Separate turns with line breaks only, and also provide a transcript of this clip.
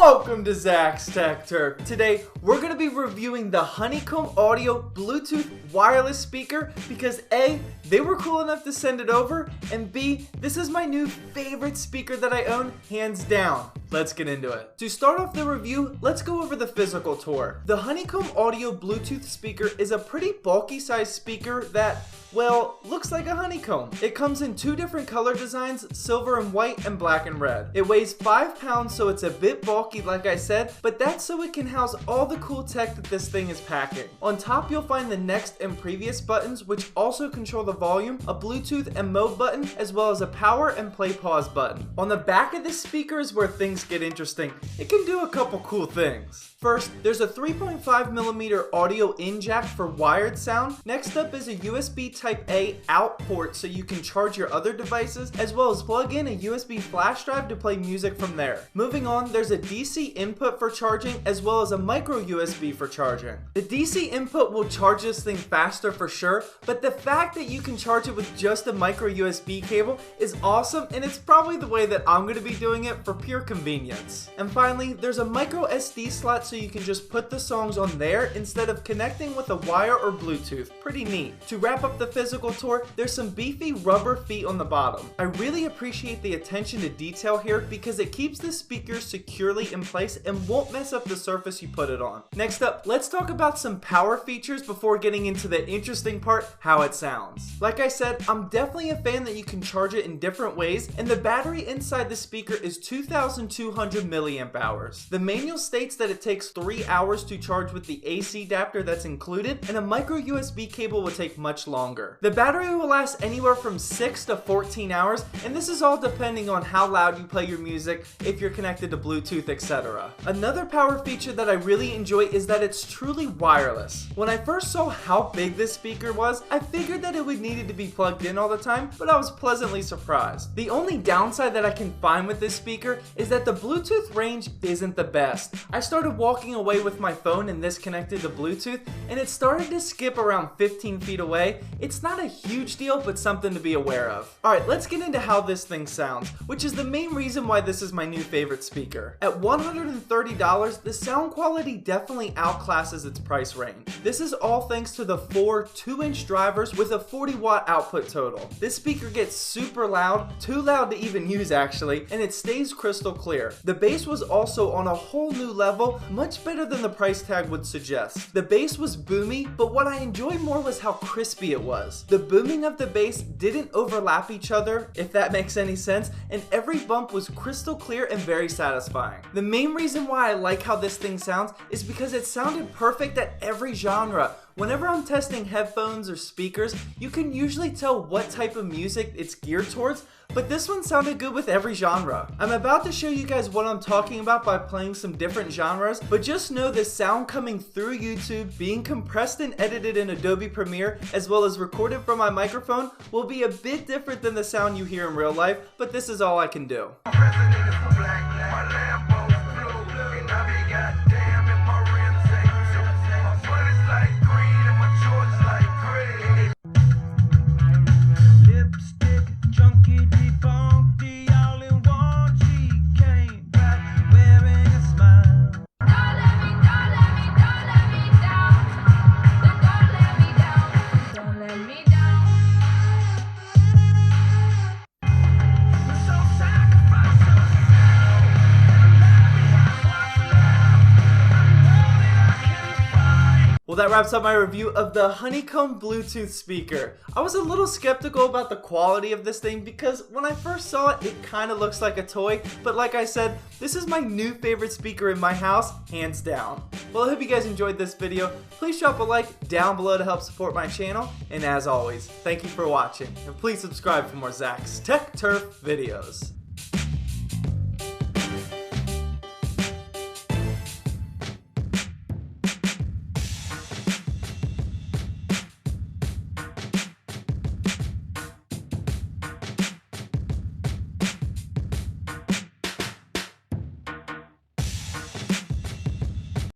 Welcome to Zach's Tech Turf. Today, we're going to be reviewing the HoneyComb Audio Bluetooth wireless speaker because A, they were cool enough to send it over, and B, this is my new favorite speaker that I own, hands down. Let's get into it. To start off the review, let's go over the physical tour. The HoneyComb Audio Bluetooth speaker is a pretty bulky sized speaker that, well, looks like a honeycomb. It comes in two different color designs, silver and white and black and red. It weighs 5 pounds, so it's a bit bulky like I said, but that's so it can house all the cool tech that this thing is packing. On top you'll find the next and previous buttons, which also control the volume, a Bluetooth and mode button, as well as a power and play pause button. On the back of this speaker is where things get interesting. It can do a couple cool things. First, there's a 3.5mm audio in jack for wired sound. Next up is a USB Type-A out port so you can charge your other devices, as well as plug in a USB flash drive to play music from there. Moving on, there's a DC input for charging, as well as a micro USB for charging. The DC input will charge this thing faster for sure, but the fact that you can charge it with just a micro USB cable is awesome, and it's probably the way that I'm going to be doing it for pure convenience. And finally, there's a micro SD slot so you can just put the songs on there instead of connecting with a wire or Bluetooth. Pretty neat. To wrap up the physical tour, there's some beefy rubber feet on the bottom. I really appreciate the attention to detail here because it keeps the speaker securely in place and won't mess up the surface you put it on. Next up, let's talk about some power features before getting into the interesting part, how it sounds. Like I said, I'm definitely a fan that you can charge it in different ways, and the battery inside the speaker is 2,200 milliamp hours. The manual states that it takes 3 hours to charge with the AC adapter that's included, and a micro USB cable will take much longer. The battery will last anywhere from 6 to 14 hours, and this is all depending on how loud you play your music, if you're connected to Bluetooth, etc. Another power feature that I really enjoy is that it's truly wireless. When I first saw how big this speaker was, I figured that it would need to be plugged in all the time, but I was pleasantly surprised. The only downside that I can find with this speaker is that the Bluetooth range isn't the best. I started walking away with my phone and this connected to Bluetooth, and it started to skip around 15 feet away. It's not a huge deal, but something to be aware of. Alright, let's get into how this thing sounds, which is the main reason why this is my new favorite speaker. At $130, the sound quality definitely outclasses its price range. This is all thanks to the 4 2-inch drivers with a 40-watt output total. This speaker gets super loud, too loud to even use actually, and it stays crystal clear. The bass was also on a whole new level, much better than the price tag would suggest. The bass was boomy, but what I enjoyed more was how crispy it was. The booming of the bass didn't overlap each other, if that makes any sense, and every bump was crystal clear and very satisfying. The main reason why I like how this thing sounds is because it sounded perfect at every genre. Whenever I'm testing headphones or speakers, you can usually tell what type of music it's geared towards, but this one sounded good with every genre. I'm about to show you guys what I'm talking about by playing some different genres, but just know the sound coming through YouTube, being compressed and edited in Adobe Premiere, as well as recorded from my microphone, will be a bit different than the sound you hear in real life, but this is all I can do. Well, that wraps up my review of the HoneyComb Bluetooth speaker. I was a little skeptical about the quality of this thing because when I first saw it, it kind of looks like a toy, but like I said, this is my new favorite speaker in my house, hands down. Well, I hope you guys enjoyed this video. Please drop a like down below to help support my channel, and as always, thank you for watching, and please subscribe for more Zach's Tech Turf videos.